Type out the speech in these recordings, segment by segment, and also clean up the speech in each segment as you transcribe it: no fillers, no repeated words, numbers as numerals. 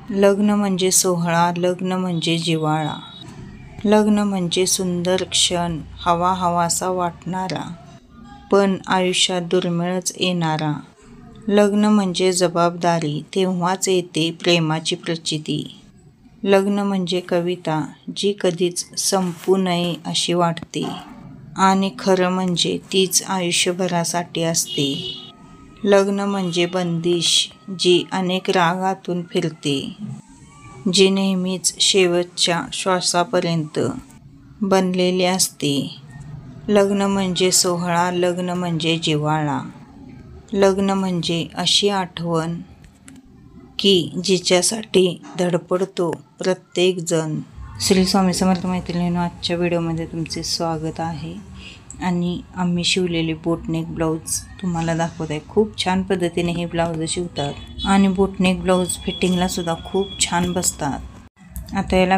लग्न म्हणजे सोहळा, लग्न म्हणजे जिव्हाळा, लग्न म्हणजे सुंदर क्षण, हवा हवासा वाटणारा, पण आयुष्यात दुर्मिळच येणारा. लग्न म्हणजे जबाबदारी, तेव्हाच येते प्रेमाची प्रचिती. लग्न म्हणजे कविता, जी कधीच संपू नये अशी वाटते, आणि खरं म्हणजे तीच आयुष्यभरासाठी असते. लग्न म्हणजे बंदिश, जी अनेक रागातून फिरते, जी नेहमीच शेवटच्या श्वासापर्यंत बनलेली असते. लग्न म्हणजे सोहळा, लग्न म्हणजे जिव्हाळा, लग्न म्हणजे अशी आठवण की जिच्यासाठी धडपडतो प्रत्येक जण. श्री स्वामी समर्थ मैत्रिणींनो, आजच्या व्हिडिओमध्ये तुमचे स्वागत आहे. आणि आम्ही शिवलेले बोटनेक ब्लाऊज तुम्हाला दाखवत आहे. खूप छान पद्धतीने हे ब्लाऊज शिवतात आणि बोटनेक ब्लाऊज फिटिंगला सुद्धा खूप छान बसतात. आता याला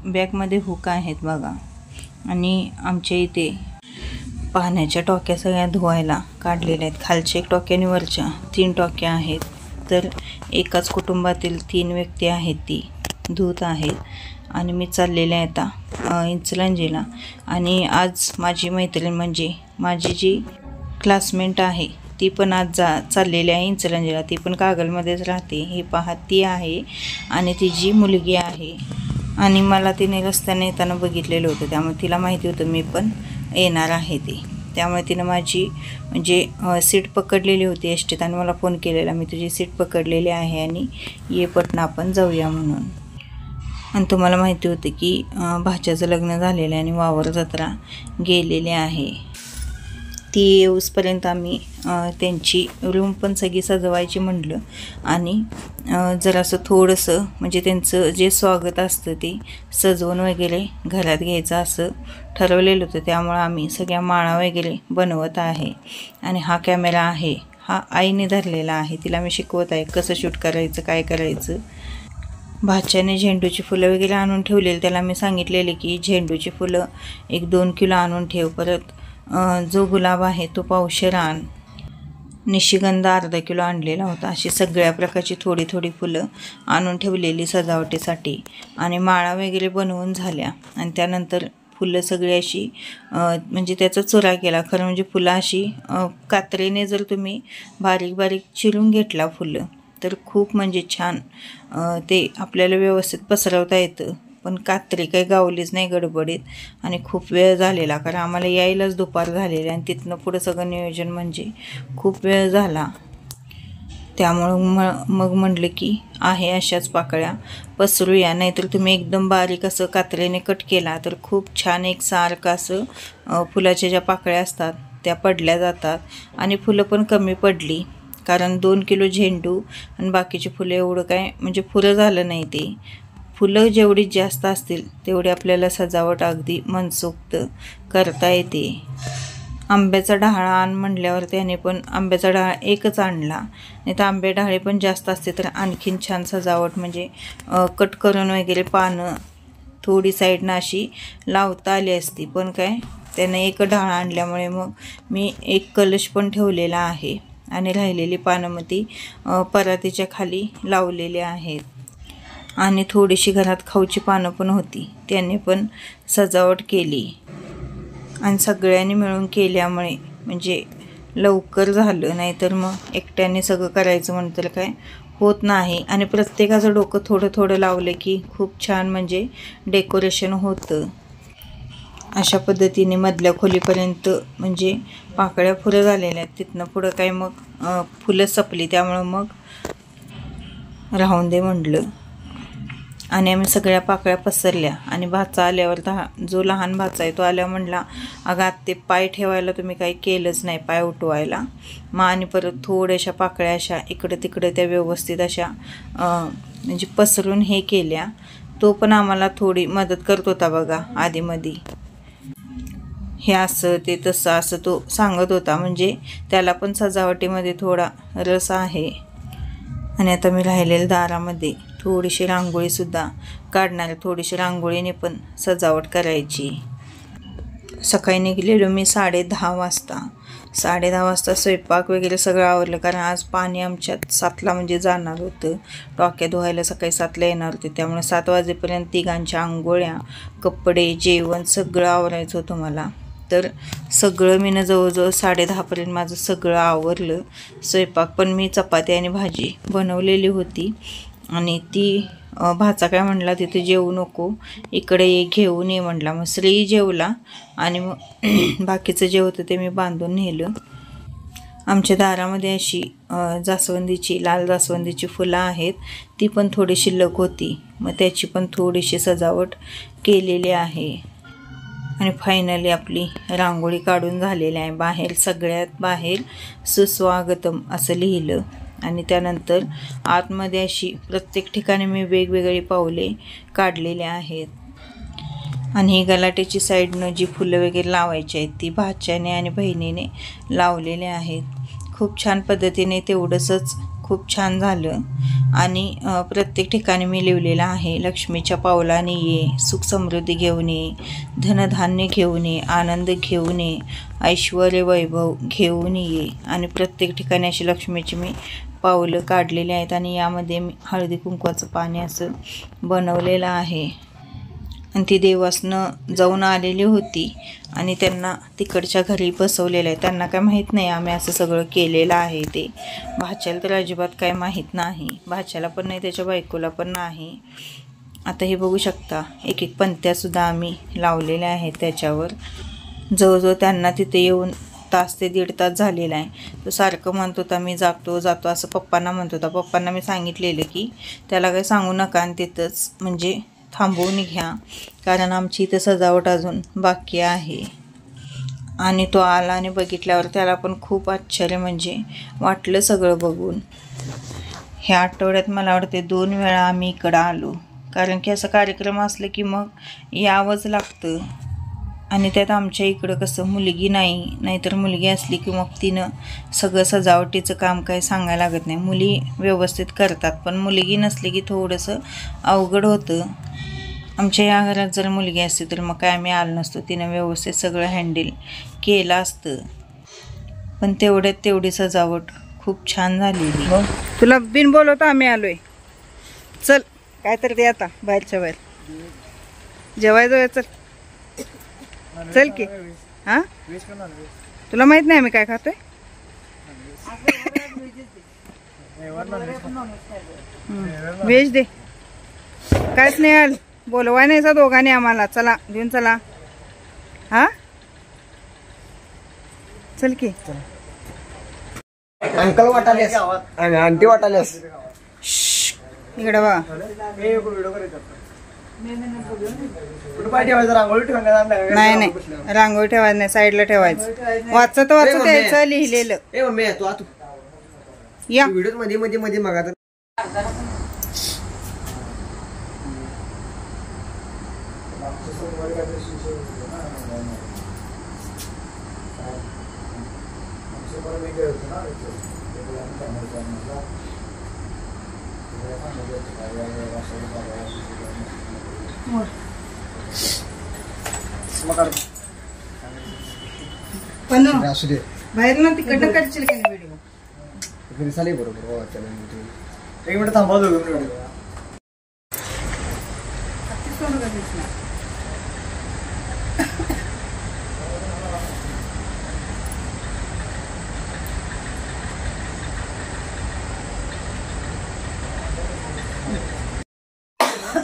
बॅकमध्ये हुक आहेत बघा. आणि आमच्या इथे पाण्याच्या टोक्या सगळ्या धुवायला काढलेल्या आहेत. खालच्या एक टोक्या आणि वरच्या 3 टोक्या आहेत. तर एकाच कुटुंबातील 3 व्यक्ती आहेत, ती धुत आहेत. आणि मी चाललेले आहे आता इचलकरंजीला. आणि आज माझी मैत्रीण म्हणजे माझी जी क्लासमेट आहे ती पण आज चाललेली आहे इचलकरंजीला. ती पण कागलमध्येच राहते. हे पहा, ती आहे आणि तिची मुलगी आहे. आणि मला तिने रस्त्याने येताना बघितलेलं होतं, त्यामुळे तिला माहिती होतं मी पण येणार आहे ते. त्यामुळे तिनं माझी म्हणजे सीट पकडलेली होती एसटीत आणि मला फोन केलेला, मी तुझी सीट पकडलेली आहे आणि ये पटना आपण जाऊया म्हणून. आणि तुम्हाला माहिती होतं की भाच्याचं लग्न झालेलं आहे आणि वावर जत्रा गेलेली आहे. ती येऊसपर्यंत आम्ही त्यांची रूम पण सगळी सजवायची म्हटलं. आणि जरासं थोडंसं म्हणजे त्यांचं जे स्वागत असतं ते सजवून वगैरे घरात घ्यायचं असं ठरवलेलं होतं. त्यामुळं आम्ही सगळ्या माळा वगैरे बनवत आहे. आणि हा कॅमेरा आहे, हा आईने धरलेला आहे. तिला मी शिकवत आहे कसं शूट करायचं, काय करायचं. भाच्याने झेंडूची फुलं वगैरे आणून ठेवलेली. त्याला मी सांगितलेले की झेंडूची फुलं 1-2 किलो आणून ठेव. परत जो गुलाब आहे तो 1.5 आण. निशिगंध अर्धा किलो आणलेला होता. अशी सगळ्या प्रकारची थोडी थोडी फुलं आणून ठेवलेली सजावटीसाठी. आणि माळा वगैरे बनवून झाल्या. आणि त्यानंतर फुलं सगळी अशी म्हणजे त्याचा चुरा केला. खरं म्हणजे फुलं अशी कात्रीने जर तुम्ही बारीक बारीक चिरून घेतला फुलं तर खूप म्हणजे छान ते आपल्याला व्यवस्थित पसरवता येतं. पण कात्री काही गावलीच नाही गडबडीत. आणि खूप वेळ झालेला, कारण आम्हाला यायलाच दुपार झालेली आणि तिथनं पुढं सगळं नियोजन म्हणजे खूप वेळ झाला. त्यामुळं मग म्हटलं की आहे अशाच पाकळ्या पसरूया. नाहीतर तुम्ही एकदम बारीक असं कात्रीने कट केला तर खूप छान एकसारखं असं फुलाच्या ज्या पाकळ्या असतात त्या पडल्या जातात. आणि फुलं पण कमी पडली, कारण 2 किलो झेंडू आणि बाकीची फुलं एवढं काय म्हणजे पुरं झालं नाही. ते फुलं जेवढी जास्त असतील तेवढी आपल्याला सजावट अगदी मनसोक्त करता येते. आंब्याचा डहाळा आण म्हटल्यावर त्याने पण आंब्याचा डहाळा एकच आणला. नाही तर आंबे डहाळे पण जास्त असते तर आणखीन छान सजावट म्हणजे कट करून वगैरे पानं थोडी साईडनं अशी लावता आली असती. पण काय त्याने एक डहाळा आणल्यामुळे मग मी एक कलश पण ठेवलेला आहे. आणि राहिलेली पानं मग ती परातीच्या खाली लावलेली आहेत. आणि थोडीशी घरात खाऊची पानं पण होती, त्याने पण सजावट केली. आणि सगळ्यांनी मिळून केल्यामुळे म्हणजे लवकर झालं. नाहीतर मग एकट्याने सगळं करायचं म्हणतं काय होत नाही. आणि प्रत्येकाचं डोकं थोडं थोडं लावलं की खूप छान म्हणजे डेकोरेशन होतं. अशा पद्धतीने मधल्या खोलीपर्यंत म्हणजे पाकळ्या फुलं झालेल्या आहेत. तिथनं पुढं काय मग फुलं संपली, त्यामुळं मग राहून दे म्हटलं. आणि आम्ही सगळ्या पाकळ्या पसरल्या. आणि भाचा आल्यावर जो लहान भाचा आहे तो आल्या म्हणला, अगं आत्ते पाय ठेवायला तुम्ही काही केलंच नाही, पाय उठवायला. मग आणि परत थोड्याशा पाकळ्या अशा इकडं तिकडं त्या व्यवस्थित अशा म्हणजे पसरून हे केल्या. तो पण आम्हाला थोडी मदत करत होता बघा आधीमध्ये. हे असं ते तसं असं तो सांगत होता, म्हणजे त्याला पण सजावटीमध्ये थोडा रस आहे. आणि आता मी राहिलेल्या दारामध्ये थोडीशी रांगोळीसुद्धा काढणार. थोडीशी रांगोळीने पण सजावट करायची. सकाळी निघलेलो मी 10:30 वाजता. 10:30 वाजता स्वयंपाक वगैरे सगळं आवरलं, कारण आज पाणी आमच्यात 7ला म्हणजे जाणार होतं. टॉक्या धुवायला सकाळी 7ला येणार होते, त्यामुळे 7 वाजेपर्यंत तिघांच्या आंघोळ्या, कपडे, जेवण सगळं आवरायचं होतं मला. तर सगळं मी जवळजवळ 10:30पर्यंत माझं सगळं आवरलं. स्वयंपाक पण मी चपाती आणि भाजी बनवलेली होती आणि ती भाचा काय म्हणला, तिथे जेवू नको, इकडे घेऊन ये म्हटला. मग श्री जेवला आणि मग बाकीचं जे होतं ते मी बांधून नेलं. आमच्या दारामध्ये अशी जास्वंदीची, लाल जास्वंदीची फुलं आहेत, ती पण थोडी शिल्लक होती, मग त्याची पण थोडीशी सजावट केलेली आहे. आणि फायनली आपली रांगोळी काढून झालेली आहे. बाहेर, सगळ्यात बाहेर सुस्वागतम असं लिहिलं आणि त्यानंतर आतमध्ये अशी प्रत्येक ठिकाणी मी वेगवेगळी पावले काढलेली आहेत. आणि ही गलाटेची साईडनं जी फुलं वगैरे लावायची आहेत ती भाच्याने आणि बहिणीने लावलेले आहेत. खूप छान पद्धतीने तेवढंच खूप छान झालं. आणि प्रत्येक ठिकाणी मी लिहिलेलं आहे, लक्ष्मीच्या पावलाने ये, सुख समृद्धी घेऊन ये, धनधान्य घेऊन ये, आनंद घेऊन ये, ऐश्वर वैभव घेऊन ये. आणि प्रत्येक ठिकाणी अशी लक्ष्मीची मी पावलं काढलेली आहेत. आणि यामध्ये मी हळदी कुंकवाचं पाणी असं बनवलेलं आहे. आणि ती देवासनं जाऊन आलेली होती आणि त्यांना तिकडच्या घरी बसवलेलं आहे. त्यांना काय माहीत नाही आम्ही असं सगळं केलेलं आहे ते. भाच्याला तर अजिबात काय माहीत नाही, भाच्याला पण नाही, त्याच्या बायकोला पण नाही. आता हे बघू शकता, एक एक पंत्यासुद्धा आम्ही लावलेल्या आहेत त्याच्यावर. जवळजवळ त्यांना तिथे येऊन तास ते 1.5 तास झालेला आहे. तो सारखं म्हणत होता मी जातो जातो असं पप्पांना म्हणत होता. पप्पांना मी सांगितलेलं की त्याला काही सांगू नका आणि तिथंच म्हणजे थांबवून घ्या, कारण आमची इथं सजावट अजून बाकी आहे. आणि तो आला आणि बघितल्यावर त्याला पण खूप आश्चर्य म्हणजे वाटलं सगळं बघून. ह्या आठवड्यात मला वाटते 2 वेळा आम्ही इकडं आलो, कारण की असं कार्यक्रम असलं की मग यावंच लागतं. आणि त्यात आमच्या इकडं कसं मुलगी नाही, नाहीतर मुलगी असली की मग तिनं सगळं सजावटीचं काम काही सांगायला लागत नाही. मुली व्यवस्थित करतात, पण मुलगी नसली की थोडंसं अवघड होतं. आमच्या या घरात जर मुलगी असती तर मग काय आम्ही आलो नसतो, तिनं व्यवस्थित सगळं हँडल केलं असतं. पण तेवढ्यात तेवढी सजावट खूप छान झालेली. तुला बिन बोलवता आम्ही आलोय, चल काय तर ते आता बाहेरच्या बाहेर जेवाय जाऊया, चल चल की. हां, तुला माहित नाही आम्ही काय खातोय? व्हेज दे, कायच नाही आल, बोलवाय नाही सा दोघांनी आम्हाला. चला घेऊन चला. हा चल की. अंकल वाटालेस आणि आंटी वाटालेस. इकडे बा, नाही नाही रांगोळी ठेवायचं नाही, साईडला ठेवायचं. वाचत वाचत यायचं लिहिलेलं. या व्हिडिओ मध्ये मध्ये मध्ये मग आता पण बाहेर ना तिकडनं काढशील का व्हिडिओ? चालेल बरोबर. एक मिनिट थांबा, 2 मिनिट.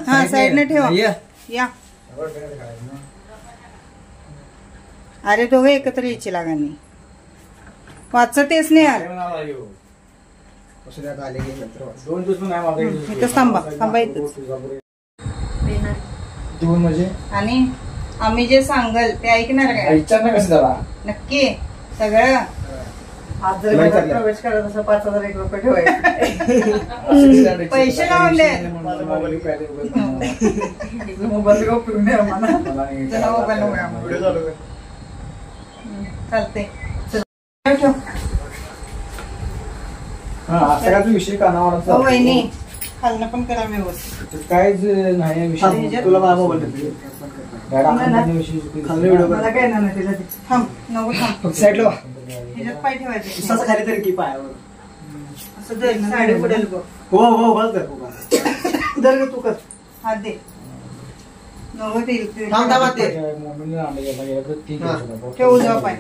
हा साईडने ठेवा. या अरे दोघं एकत्र यायची लागानी. वाचतेच नाही यार, इथंच थांबा, थांबा इथंच. आणि आम्ही जे सांगल ते ऐकणार काय? नक्की सगळं. प्रवेश करत असं 5,001 रुपये ठेवायचे. पैसे लावून दे. चालते. विषय कानावर वहिनी खालनं पण करा व्यवस्थित. कायच नाही विषय. तुला मला मोबाईल देतो. खाली व्हिडिओ मला काय नाही तिला थांब नको थांब. साईडला वा. ह्याच्यात पाय ठेवायचे. असं खाली तरी की पायावर. असं दर साडी पडेल बघ. हो हो बस कर. दर ग तू कर. हात दे. नको ते थांब थांब ते. ठेव उजवा पाय.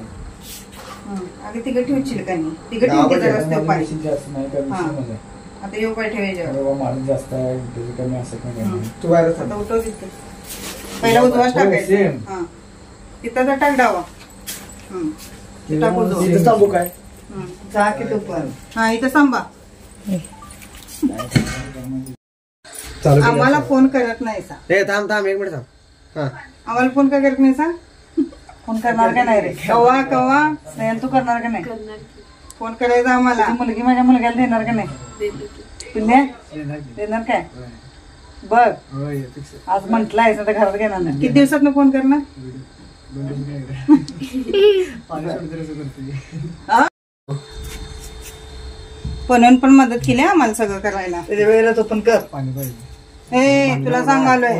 अगं तिकडे ठेवशील का नाही? तिकडे ठेवते जरा पाय. आता येऊ पाय ठेवायच्यावर. माणूस जास्त आहे कमी असत नाही. तू बाहेर आता उठव तिथे. पहिला उजवाच टाकायचं. हा तिथं टाक डावा. टाक उजवा. इथं थांबू काय? जा की तू पण. हा इथं सांभा. आम्हाला फोन करत नाही सा. थांब थांब 1 मिनिट थांब. हा आम्हाला फोन का करत नाही सा? फोन करणार का नाही रे? कवा कवा स्नेहल तू करणार का नाही? फोन करायचा आम्हाला. मुलगी माझ्या मुलग्याला देणार का नाही? पुण्या देणार काय? बघ आज म्हंटलाय तर घरात घेणार नाही. किती दिवसात फोन करणार? पण मदत केली आम्हाला सगळं करायला. त्याच्या वेळेला तो पण कर. ए तुला सांगालोय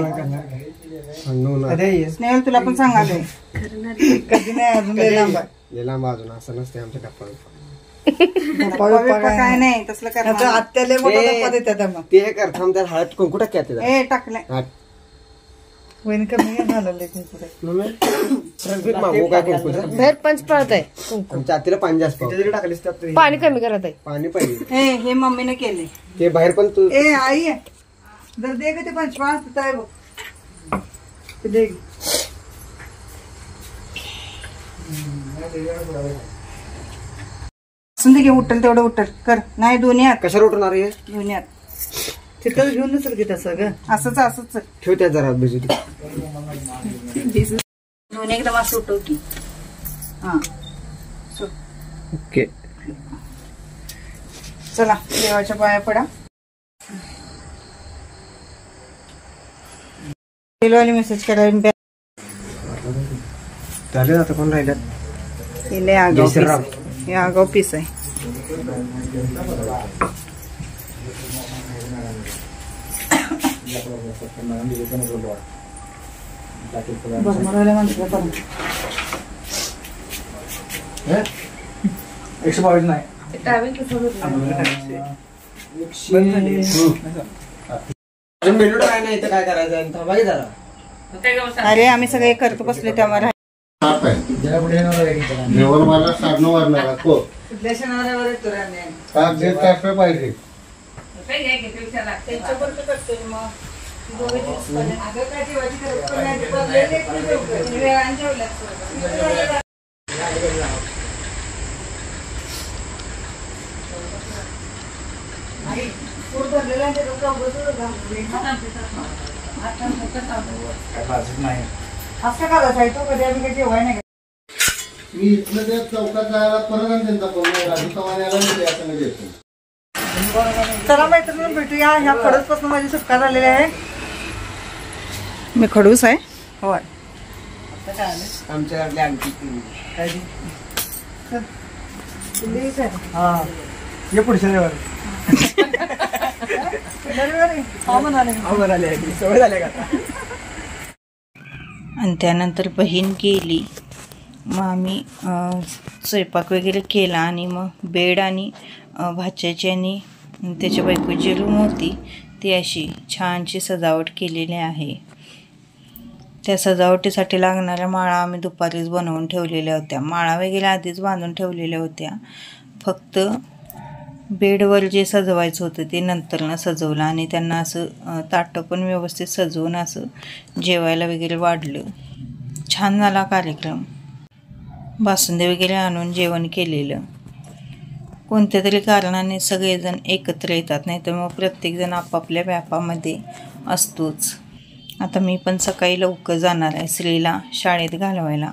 स्नेहल, तुला पण सांगालोय. कधी नाही अजून लांब अजून असं नसते आमच्या गप्पा. काय नाही तसलं करणार. आत्याला मोठा देतात ते हे कर. थांब त्यात हळद कुंकू टाक. ए टाकलंय वहिनी कमी झालं मागू काय कुंकू बाहेर पंच पळत आहे. आमच्या आत्याला पाणी जास्त टाकलीस पाणी कमी करत आहे. पाणी पाहिजे. हे मम्मीने केले. ते बाहेर पण तू ए आई जर दे ग ते पंचपाळ तिथं आहे बघ. ते दे. सुंदर घे. उठल तेवढं उठल कर. नाही दोन्ही हात. कशावर उठणार आहे? दोन्ही हात तिथं घेऊन नसेल की तसं ग. असंच असंच ठेव त्या जरा भिजू. दोन्ही एकदम असं उठव की. हा ओके चला देवाच्या पाया पडा. मेसेज करायला झाले आता कोण राहिल्यात? हे आगाव पीस आहे. माणसं 122 नाही. मेलू काय नाही तर काय करायचं? थांबा की जरा. अरे आम्ही सगळे करतो बसले त्यामुळे मला साधनं वाढणार हो. कुठल्या शनिवारावर येतो रे आम्ही. पाहिजे असं करायचं तो कधी आम्ही काही जेवाय नाही. मी इथलं त्या चौकात जायला परत आणि त्यांचा फोन देतो. चला मैत्रिणी भेटूया. ह्या खडूस पासून माझी सुटका झालेली आहे. मी खडूस आहे. होय आमच्या ये पुढच्या सवय झाल्या का? आणि त्यानंतर बहीण गेली. मग आम्ही स्वयंपाक वगैरे केला आणि मग बेड आणि भाच्याची आणि त्याच्या बायको जी रूम होती ती अशी छानशी सजावट केलेली आहे. त्या सजावटीसाठी लागणाऱ्या माळा आम्ही दुपारीच बनवून ठेवलेल्या होत्या. माळा वगैरे आधीच बांधून ठेवलेल्या होत्या. फक्त बेडवर जे सजवायचं होतं ते नंतरनं सजवलं आणि त्यांना असं ताटं पण व्यवस्थित सजवून असं जेवायला वगैरे वाढलं. छान झाला कार्यक्रम. बासुंदी वगैरे आणून जेवण केलेलं. कोणत्या तरी कारणाने सगळेजण एकत्र येतात, नाही तर मग प्रत्येकजण आपापल्या व्यापामध्ये असतोच. आता मी पण सकाळी लवकर जाणार आहे श्रीला शाळेत घालवायला,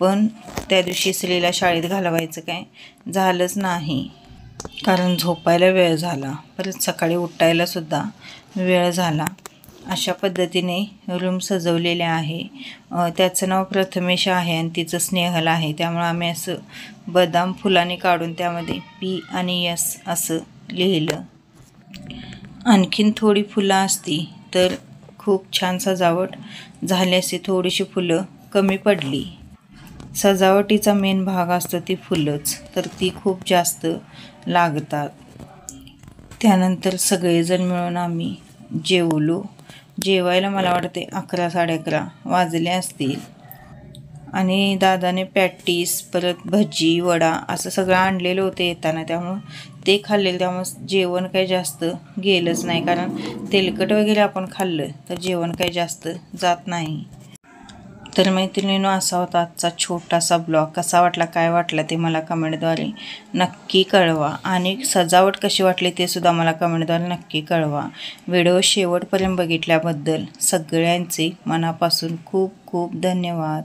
पण त्या दिवशी श्रीला शाळेत घालवायचं काय झालंच नाही, कारण झोपायला वेळ झाला, परत सकाळी उठायलासुद्धा वेळ झाला. अशा पद्धतीने रूम सजवलेले आहे. त्याचं नाव प्रथमेश आहे आणि तिचं स्नेहल आहे, त्यामुळं आम्ही असं बदाम फुलाने काढून त्यामध्ये P आणि S असं लिहिलं. आणखीन थोडी फुलं असती तर खूप छान सजावट झाली असती. थोडीशी फुलं कमी पडली. सजावटीचा मेन भाग असतो ती फुलंच, तर ती खूप जास्त लागतात. त्यानंतर सगळेजण मिळून आम्ही जेवलो. जेवायला मला वाटते 11 साडे 11 वाजले असतील. आणि दादाने पॅटीस परत भजी वडा असं सगळं आणलेलं होतं येताना, त्यामुळं ते खाल्लेलं. त्यामुळं जेवण काही जास्त गेलंच नाही, कारण तेलकट वगैरे आपण खाल्लं तर जेवण काही जास्त जात नाही. तर मैत्रिणींनो, असा होता आजचा छोटासा ब्लॉग. कसा वाटला, काय वाटला ते मला कमेंटद्वारे नक्की कळवा. आणि सजावट कशी वाटली ते सुद्धा मला कमेंटद्वारे नक्की कळवा. व्हिडिओ शेवटपर्यंत बघितल्याबद्दल सगळ्यांचे मनापासून खूप खूप धन्यवाद.